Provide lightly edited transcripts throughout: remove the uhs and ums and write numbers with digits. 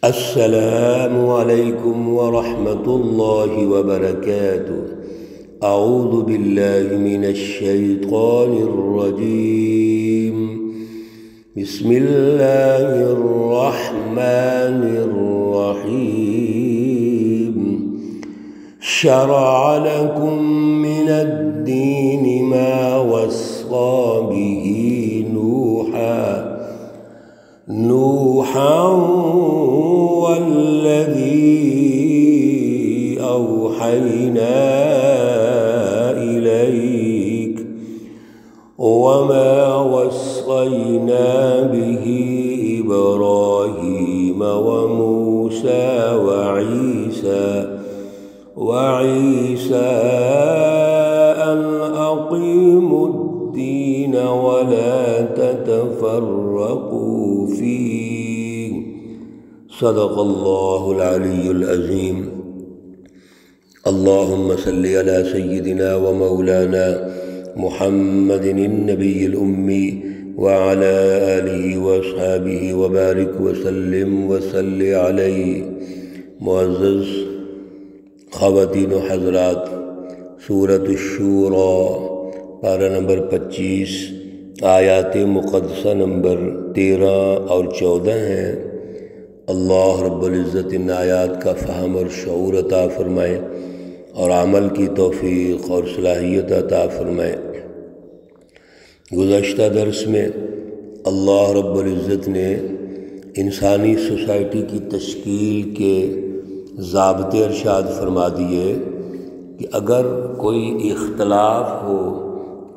السلام علیکم ورحمۃ اللہ وبرکاتہ۔ اعوذ باللہ من الشیطان الرجیم، بسم اللہ الرحمن الرحیم۔ شرع لکم من الدین ما وصى به نوحا والذي أوحينا إليك وما وصينا به إبراهيم وموسى وعيسى أن أقيموا الدين ولا تتفرقوا فيه، صدق اللہ العلی العظیم۔ اللہم صلی علی سیدنا و مولانا محمد النبی الأمی وعلی آلہ واصحابہ وبارک وسلم وصلی علیہ۔ معزز خواتین و حضرات، سورۃ الشورى پارہ نمبر 25، آیات مقدسہ نمبر 13 اور 14 ہیں۔ اللہ رب العزت ان آیات کا فہم اور شعور عطا فرمائے اور عمل کی توفیق اور صلاحیت عطا فرمائے۔ گزشتہ درس میں اللہ رب العزت نے انسانی سوسائٹی کی تشکیل کے ضابطے ارشاد فرما دیے کہ اگر کوئی اختلاف ہو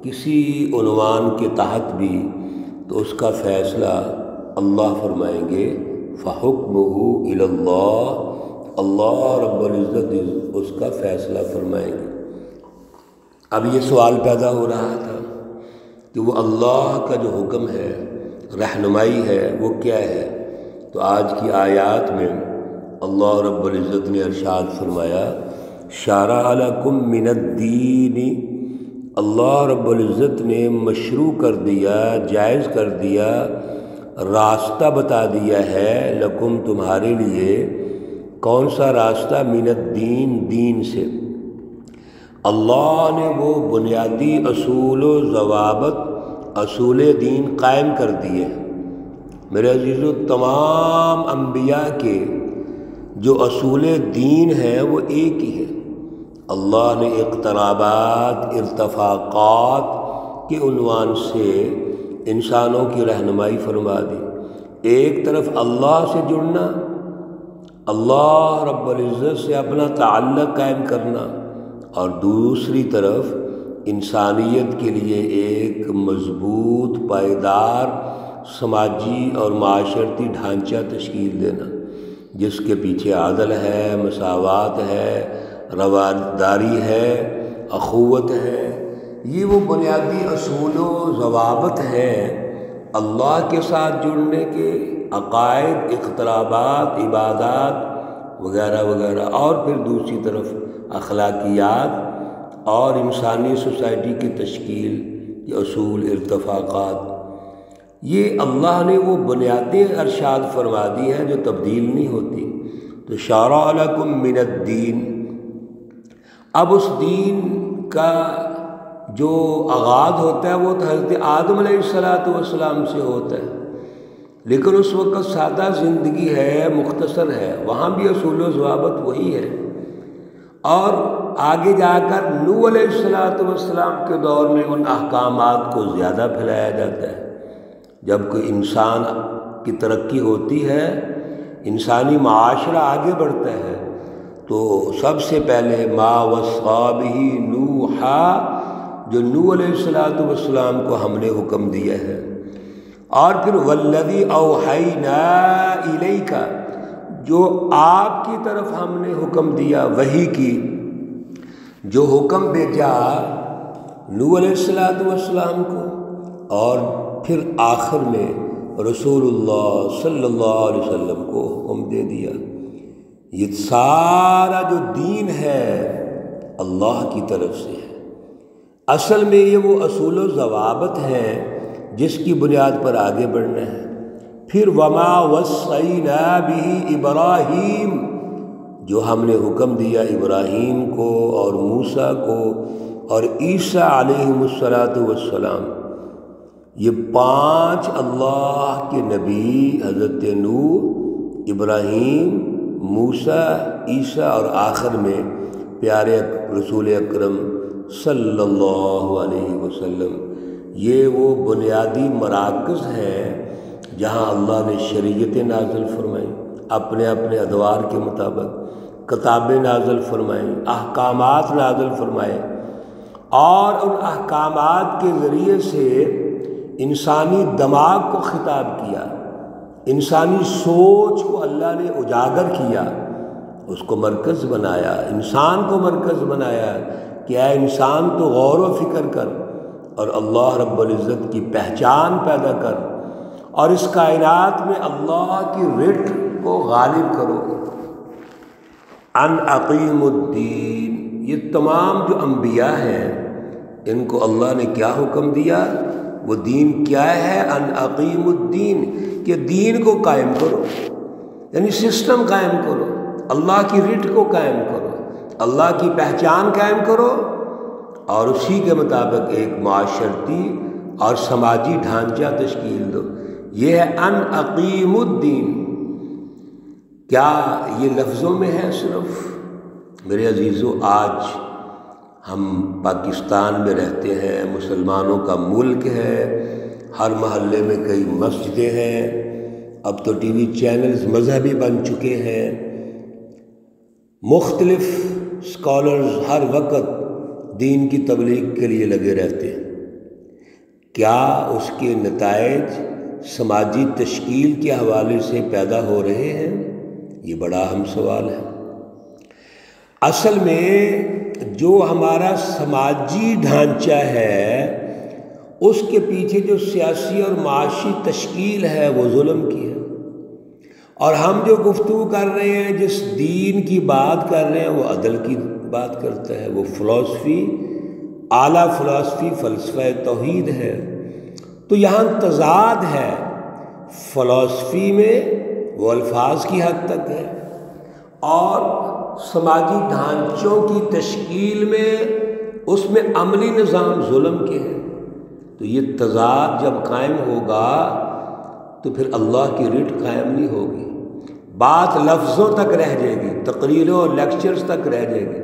کسی عنوان کے تحت بھی تو اس کا فیصلہ اللہ فرمائیں گے، فَحُكْمُهُ إِلَى اللَّهِ، اللہ رب العزت اس کا فیصلہ فرمائیں گے۔ اب یہ سوال پیدا ہو رہا تھا کہ وہ اللہ کا جو حکم ہے، رہنمائی ہے، وہ کیا ہے؟ تو آج کی آیات میں اللہ رب العزت نے ارشاد فرمایا، شَرَعَ لَكُم مِّنَ الدِّینِ، اللہ رب العزت نے مشروع کر دیا، جائز کر دیا، راستہ بتا دیا ہے، لکم تمہارے لیے۔ کون سا راستہ؟ من الدین، دین سے۔ اللہ نے وہ بنیادی اصول و ضوابط، اصول دین قائم کر دیے۔ میرے عزیزو، تمام انبیاء کے جو اصول دین ہیں وہ ایک ہی ہے۔ اللہ نے اقترابات، ارتفاقات کے عنوان سے انسانوں کی رہنمائی فرما دی۔ ایک طرف اللہ سے جڑنا، اللہ رب العزت سے اپنا تعلق قائم کرنا، اور دوسری طرف انسانیت کے لیے ایک مضبوط، پائیدار سماجی اور معاشرتی ڈھانچہ تشکیل دینا، جس کے پیچھے عدل ہے، مساوات ہے، رواداری ہے، اخوت ہے۔ یہ وہ بنیادی اصول و ضوابط ہیں اللہ کے ساتھ جڑنے کے، عقائد، اقترابات، عبادات وغیرہ وغیرہ، اور پھر دوسری طرف اخلاقیات اور انسانی سوسائٹی کی تشکیل کے اصول، ارتفاقات۔ یہ اللہ نے وہ بنیادیں ارشاد فرما دی ہیں جو تبدیل نہیں ہوتی۔ تو شرع لکم من الدین، اب اس دین کا جو آغاز ہوتا ہے وہ تو حضرت آدم علیہ السلام سے ہوتا ہے، لیکن اس وقت سادہ زندگی ہے، مختصر ہے، وہاں بھی اصول و ضوابط وہی ہے۔ اور آگے جا کر نوح علیہ السلام کے دور میں ان احکامات کو زیادہ پھیلایا جاتا ہے۔ جب کوئی انسان کی ترقی ہوتی ہے، انسانی معاشرہ آگے بڑھتا ہے، تو سب سے پہلے ما وصى به نوحا، جو نوح علیہ السلام کو ہم نے حکم دیا ہے، اور پھر والذی اوحینا الیک، جو آپ کی طرف ہم نے حکم دیا وحی کی، جو حکم بھیجا نوح علیہ السلام کو، اور پھر آخر میں رسول اللہ صلی اللہ علیہ وسلم کو حکم دے دیا۔ یہ سارا جو دین ہے اللہ کی طرف سے ہے۔ اصل میں یہ وہ اصول و ضوابط ہیں جس کی بنیاد پر آگے بڑھنا ہے۔ پھر وما وصینا بہ ابراہیم، جو ہم نے حکم دیا ابراہیم کو اور موسیٰ کو اور عیسیٰ علیہم السلام، یہ 5 اللہ کے نبی حضرت نوح، ابراہیم، موسیٰ، عیسیٰ اور آخر میں پیارے رسول اکرم صلی اللہ علیہ وسلم، یہ وہ بنیادی مراکز ہیں جہاں اللہ نے شریعتیں نازل فرمائیں، اپنے اپنے ادوار کے مطابق کتابیں نازل فرمائیں، احکامات نازل فرمائے، اور ان احکامات کے ذریعے سے انسانی دماغ کو خطاب کیا، انسانی سوچ کو اللہ نے اجاگر کیا، اس کو مرکز بنایا، انسان کو مرکز بنایا کہ اے انسان تو غور و فکر کر اور اللہ رب العزت کی پہچان پیدا کر، اور اس کائنات میں اللہ کی رٹ کو غالب کرو۔ ان اقیم الدین، یہ تمام جو انبیاء ہیں ان کو اللہ نے کیا حکم دیا؟ وہ دین کیا ہے؟ ان اقیم الدین، کہ دین کو قائم کرو، یعنی سسٹم قائم کرو، اللہ کی رٹ کو قائم کرو، اللہ کی پہچان قائم کرو، اور اسی کے مطابق ایک معاشرتی اور سماجی ڈھانچہ تشکیل دو۔ یہ ہے ان اقیم الدین۔ کیا یہ لفظوں میں ہے صرف؟ میرے عزیزو، آج ہم پاکستان میں رہتے ہیں، مسلمانوں کا ملک ہے، ہر محلے میں کئی مسجدیں ہیں، اب تو ٹی وی چینلز مذہبی بن چکے ہیں، مختلف اسکالرز ہر وقت دین کی تبلیغ کے لیے لگے رہتے ہیں۔ کیا اس کے نتائج سماجی تشکیل کے حوالے سے پیدا ہو رہے ہیں؟ یہ بڑا اہم سوال ہے۔ اصل میں جو ہمارا سماجی ڈھانچہ ہے اس کے پیچھے جو سیاسی اور معاشی تشکیل ہے وہ ظلم کی ہے، اور ہم جو گفتگو کر رہے ہیں، جس دین کی بات کر رہے ہیں، وہ عدل کی بات کرتا ہے، وہ فلسفی، اعلیٰ فلسفی، فلسفہ توحید ہے۔ تو یہاں تضاد ہے، فلسفی میں وہ الفاظ کی حد تک ہے، اور سماجی ڈھانچوں کی تشکیل میں اس میں عملی نظام ظلم کے ہیں۔ تو یہ تضاد جب قائم ہوگا تو پھر اللہ کی رٹ قائم نہیں ہوگی، بات لفظوں تک رہ جائے گی، تقریروں اور لیکچرز تک رہ جائے گی،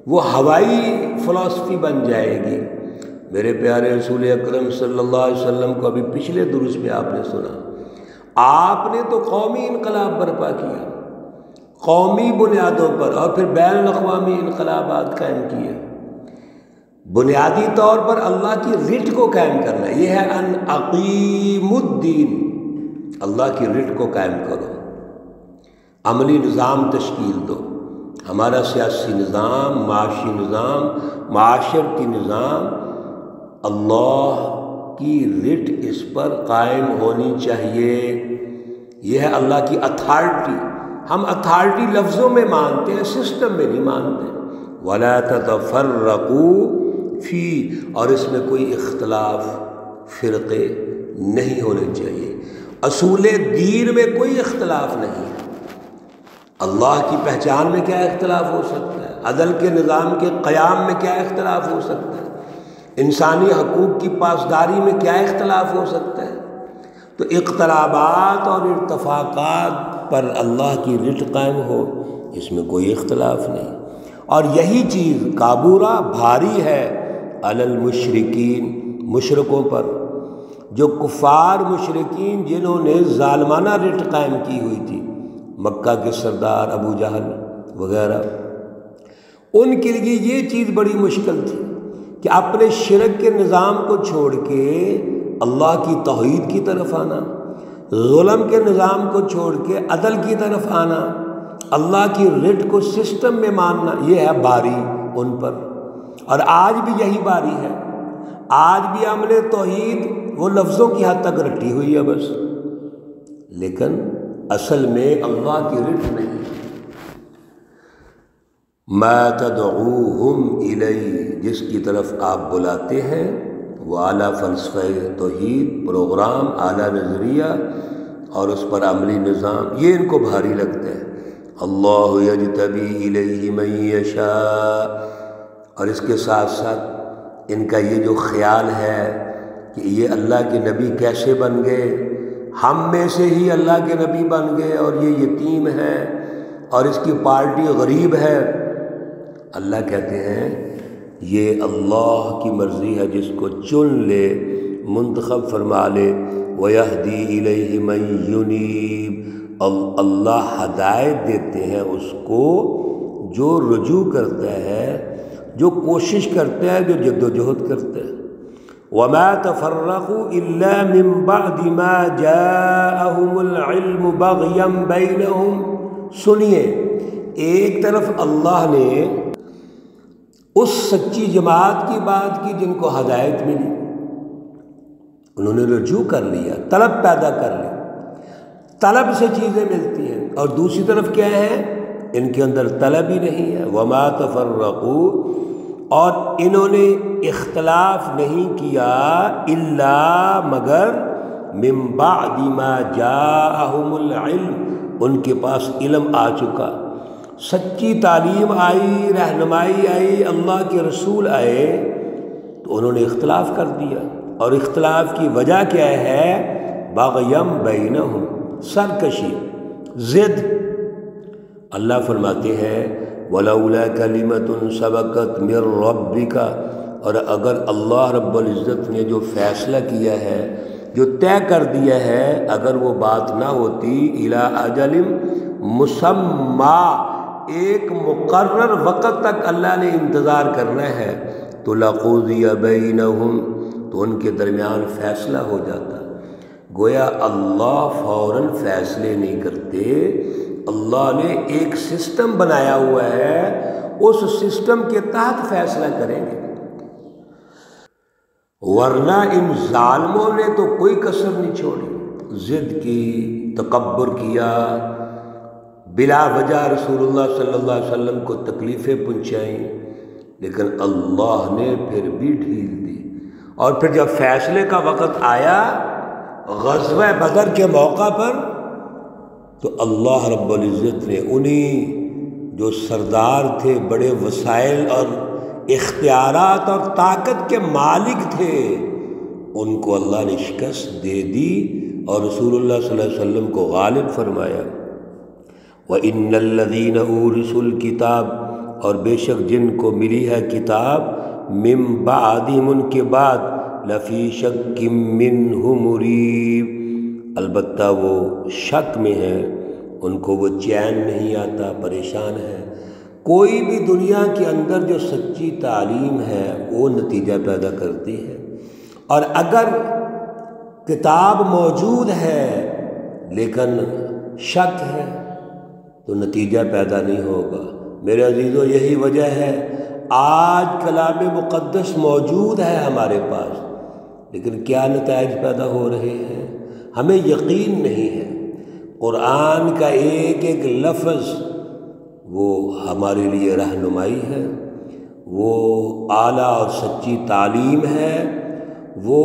وہ ہوائی فلسفی بن جائے گی۔ میرے پیارے رسول اکرم صلی اللہ علیہ وسلم کو ابھی پچھلے دروس میں آپ نے سنا، آپ نے تو قومی انقلاب برپا کیا، قومی بنیادوں پر، اور پھر بین الاقوامی انقلابات قائم کیے۔ بنیادی طور پر اللہ کی رٹ کو قائم کرنا، یہ ہے ان اقیم الدین، اللہ کی رٹ کو قائم کرو، عملی نظام تشکیل دو، ہمارا سیاسی نظام، معاشی نظام، معاشرتی نظام، اللہ کی رٹ اس پر قائم ہونی چاہیے۔ یہ ہے اللہ کی اتھارٹی۔ ہم اتھارٹی لفظوں میں مانتے ہیں، سسٹم میں نہیں مانتے۔ وَلَا تَتَفَرَّقُوا فِيهِ، اور اس میں کوئی اختلاف فرقے نہیں ہونے چاہیے۔ اصول دین میں کوئی اختلاف نہیں ہے۔ اللہ کی پہچان میں کیا اختلاف ہو سکتا ہے؟ عدل کے نظام کے قیام میں کیا اختلاف ہو سکتا ہے؟ انسانی حقوق کی پاسداری میں کیا اختلاف ہو سکتا ہے؟ تو اقترابات اور اتفاقات پر اللہ کی رٹ قائم ہو، اس میں کوئی اختلاف نہیں۔ اور یہی چیز کابورہ بھاری ہے علی المشرکین، مشرکوں پر، جو کفار مشرکین جنہوں نے ظالمانہ رٹ قائم کی ہوئی تھی، مکہ کے سردار ابو جہل وغیرہ، ان کے لیے یہ چیز بڑی مشکل تھی کہ اپنے شرک کے نظام کو چھوڑ کے اللہ کی توحید کی طرف آنا، ظلم کے نظام کو چھوڑ کے عدل کی طرف آنا، اللہ کی رٹ کو سسٹم میں ماننا، یہ ہے باری ان پر۔ اور آج بھی یہی باری ہے، آج بھی عمل توحید وہ لفظوں کی حد تک رٹی ہوئی ہے بس، لیکن اصل میں اللہ کی رٹ نہیں۔ ما تدعوہم الیہ، جس کی طرف آپ بلاتے ہیں وہ اعلیٰ فلسفہ توحید، پروگرام، اعلیٰ نظریہ، اور اس پر عملی نظام، یہ ان کو بھاری لگتا ہے۔ اللہ یجتبی الیہ من یشاء، اور اس کے ساتھ ساتھ ان کا یہ جو خیال ہے کہ یہ اللہ کے نبی کیسے بن گئے، ہم میں سے ہی اللہ کے نبی بن گئے اور یہ یتیم ہے اور اس کی پارٹی غریب ہے۔ اللہ کہتے ہیں یہ اللہ کی مرضی ہے، جس کو چن لے منتخب فرما لے۔ وَيَهْدِي إِلَيْهِ مَن يُنِيبُ، اللہ ہدایت دیتے ہیں اس کو جو رجوع کرتا ہے، جو کوشش کرتا ہے، جو جد و جہد کرتا ہے۔ وَمَا تَفَرَّقُوا إِلَّا مِن بَعْدِ مَا جَاءَهُمُ الْعِلْمُ بَغْيًا بَيْنَهُمْ۔ سنیے، ایک طرف اللہ نے اس سچی جماعت کی بات کی جن کو ہدایت ملی، انہوں نے رجوع کر لیا، طلب پیدا کر لی، طلب سے چیزیں ملتی ہیں، اور دوسری طرف کیا ہے، ان کے اندر طلب ہی نہیں ہے۔ وما تفرقوا، اور انہوں نے اختلاف نہیں کیا، الا مگر من بعد ما جاءہم العلم، ان کے پاس علم آ چکا، سچی تعلیم آئی، رہنمائی آئی، اللہ کے رسول آئے، تو انہوں نے اختلاف کر دیا۔ اور اختلاف کی وجہ کیا ہے، بغیم بینہم، سرکشی، ضد۔ اللہ فرماتے ہیں ولولا کلمۃ سبقت من ربک، اور اگر اللہ رب العزت نے جو فیصلہ کیا ہے، جو طے کر دیا ہے، اگر وہ بات نہ ہوتی، الی اجل مسمی، ایک مقرر وقت تک اللہ نے انتظار کرنا ہے، تو لقضی بینہم، تو ان کے درمیان فیصلہ ہو جاتا۔ گویا اللہ فوراً فیصلے نہیں کرتے، اللہ نے ایک سسٹم بنایا ہوا ہے، اس سسٹم کے تحت فیصلہ کریں گے، ورنہ ان ظالموں نے تو کوئی کسر نہیں چھوڑی، ضد کی، تکبر کیا، بلا وجہ رسول اللہ صلی اللہ علیہ وسلم کو تکلیفیں پہنچائیں، لیکن اللہ نے پھر بھی ڈھیل دی۔ اور پھر جب فیصلے کا وقت آیا غزوہ بدر کے موقع پر، تو اللہ رب العزت نے انہی جو سردار تھے، بڑے وسائل اور اختیارات اور طاقت کے مالک تھے، ان کو اللہ نے شکست دے دی اور رسول اللہ صلی اللہ علیہ وسلم کو غالب فرمایا۔ وَإِنَّ الَّذِينَ أُورِثُوا الْكِتَابَ، اور بے شک جن کو ملی ہے کتاب، من بعدہم، ان کے بعد، لفی شک منہ مریب، البتہ وہ شک میں ہیں، ان کو وہ چین نہیں آتا، پریشان ہے۔ کوئی بھی دنیا کے اندر جو سچی تعلیم ہے وہ نتیجہ پیدا کرتی ہے، اور اگر کتاب موجود ہے لیکن شک ہے تو نتیجہ پیدا نہیں ہوگا۔ میرے عزیزو، یہی وجہ ہے آج کلام مقدس موجود ہے ہمارے پاس، لیکن کیا نتائج پیدا ہو رہے ہیں، ہمیں یقین نہیں ہے۔ قرآن کا ایک ایک لفظ وہ ہمارے لیے رہنمائی ہے، وہ اعلیٰ اور سچی تعلیم ہے، وہ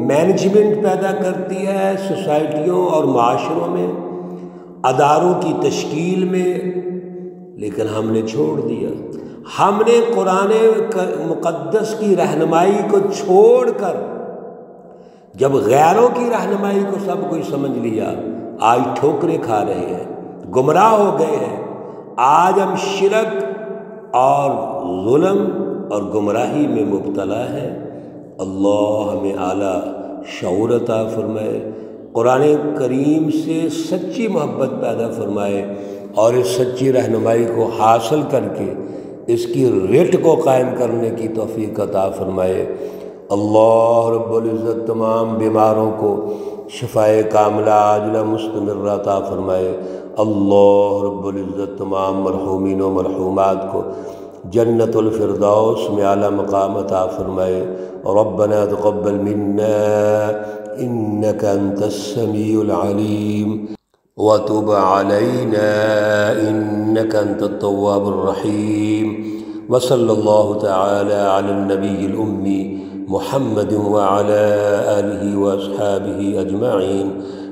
مینجمنٹ پیدا کرتی ہے سوسائٹیوں اور معاشروں میں، اداروں کی تشکیل میں، لیکن ہم نے چھوڑ دیا۔ ہم نے قرآن مقدس کی رہنمائی کو چھوڑ کر جب غیروں کی رہنمائی کو سب کچھ سمجھ لیا، آج ٹھوکریں کھا رہے ہیں، گمراہ ہو گئے ہیں۔ آج ہم شرک اور ظلم اور گمراہی میں مبتلا ہیں۔ اللہ ہمیں اعلیٰ شعور عطا فرمائے، قرآن کریم سے سچی محبت پیدا فرمائے، اور اس سچی رہنمائی کو حاصل کر کے اس کی رٹ کو قائم کرنے کی توفیق عطا فرمائے۔ اللہ رب العزت تمام بیماروں کو شفائے کاملہ عاجلہ مستمرہ عطا فرمائے۔ اللہ رب العزت تمام مرحومین و مرحومات کو جنت الفردوس میں اعلیٰ مقام عطا فرمائے۔ ربنا تقبل منا انك انت السمیع العلیم وتب علينا انك انت التواب الرحیم، وصلی اللہ تعالی علی النبی الأمی محمد وعلى آلہ واصحابہ اجمعین۔